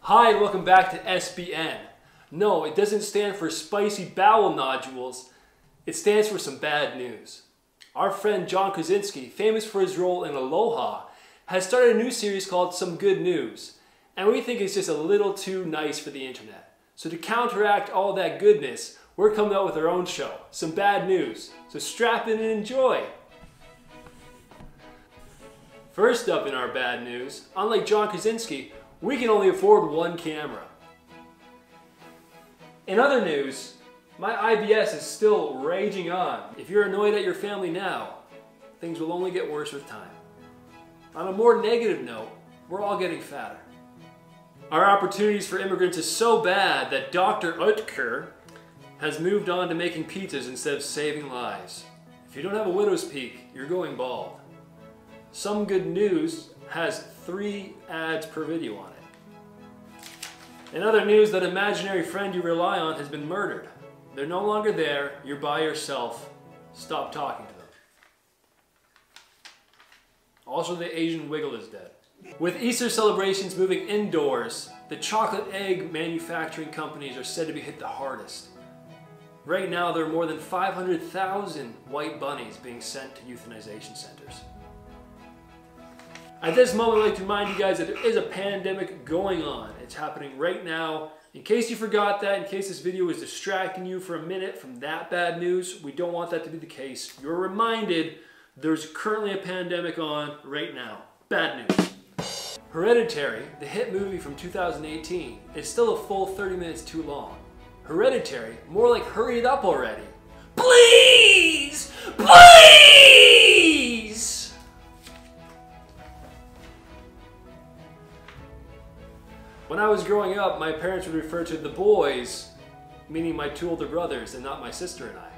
Hi, and welcome back to SBN. No, it doesn't stand for spicy bowel nodules. It stands for some bad news. Our friend John Krasinski, famous for his role in Aloha, has started a new series called Some Good News. And we think it's just a little too nice for the internet. So to counteract all that goodness, we're coming out with our own show, Some Bad News. So strap in and enjoy. First up in our bad news, unlike John Krasinski, we can only afford one camera. In other news, my IBS is still raging on. If you're annoyed at your family now, things will only get worse with time. On a more negative note, we're all getting fatter. Our opportunities for immigrants is so bad that Dr. Utker has moved on to making pizzas instead of saving lives. If you don't have a widow's peak, you're going bald. Some Good News has 3 ads per video on it. In other news, that imaginary friend you rely on has been murdered. They're no longer there, you're by yourself. Stop talking to them. Also, the Asian wiggle is dead. With Easter celebrations moving indoors, the chocolate egg manufacturing companies are said to be hit the hardest. Right now, there are more than 500,000 white bunnies being sent to euthanization centers. At this moment, I'd like to remind you guys that there is a pandemic going on. It's happening right now. In case you forgot that, in case this video is distracting you for a minute from that bad news, we don't want that to be the case. You're reminded there's currently a pandemic on right now. Bad news. Hereditary, the hit movie from 2018, is still a full 30 minutes too long. Hereditary, more like hurry it up already. Please! Please! When I was growing up, my parents would refer to the boys, meaning my 2 older brothers and not my sister and I.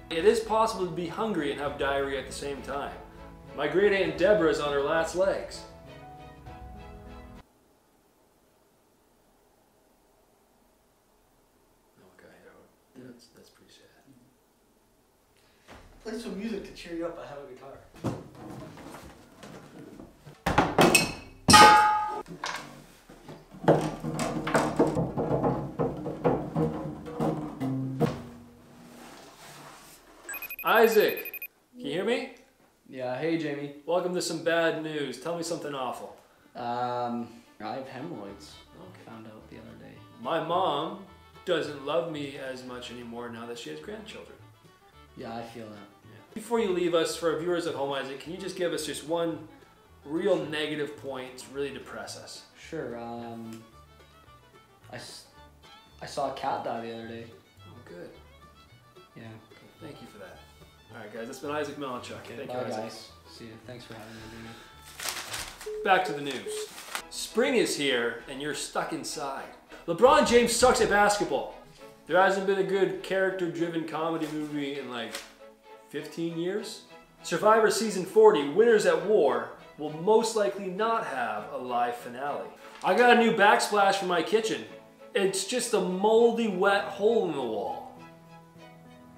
It is possible to be hungry and have diarrhea at the same time. My great aunt Deborah is on her last legs. Okay, that's pretty sad. Play some music to cheer you up. I have a guitar. Isaac, can you hear me? Yeah, hey Jamie. Welcome to Some Bad News. Tell me something awful. I have hemorrhoids. Okay. Found out the other day. My mom doesn't love me as much anymore now that she has grandchildren. Yeah, I feel that. Yeah. Before you leave us, for our viewers at home, Isaac, can you just give us just one real negative point to really depress us? Sure. I saw a cat die the other day. Oh, good. Yeah. Thank you for that. All right, guys, that's been Isaac Melanchuk. Okay, Thank bye, you, Isaac. guys. See you. Thanks for having me, Jamie. Back to the news. Spring is here, and you're stuck inside. LeBron James sucks at basketball. There hasn't been a good character-driven comedy movie in like 15 years. Survivor Season 40, Winners at War, will most likely not have a live finale. I got a new backsplash for my kitchen. It's just a moldy, wet hole in the wall.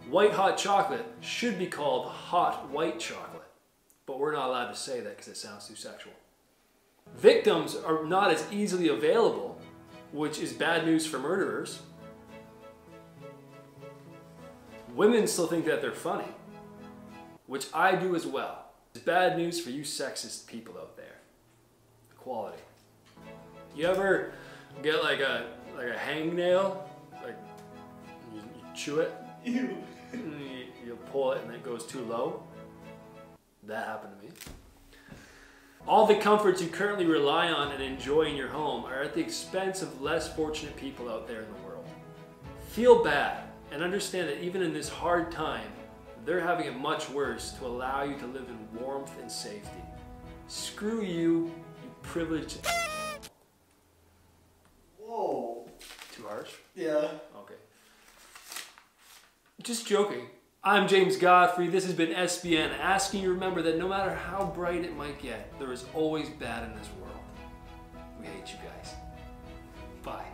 White hot chocolate should be called hot white chocolate, but we're not allowed to say that because it sounds too sexual. Victims are not as easily available, which is bad news for murderers. Women still think that they're funny, which I do as well. It's bad news for you sexist people out there. Equality. You ever get like a hangnail, like you chew it? Ew. You pull it and it goes too low. That happened to me. All the comforts you currently rely on and enjoy in your home are at the expense of less fortunate people out there in the world. Feel bad and understand that even in this hard time, they're having it much worse to allow you to live in warmth and safety. Screw you, you privileged. Whoa. Too harsh? Yeah. Okay. Just joking. I'm James Godfrey. This has been SBN, asking you to remember that no matter how bright it might get, there is always bad in this world. We hate you guys. Bye.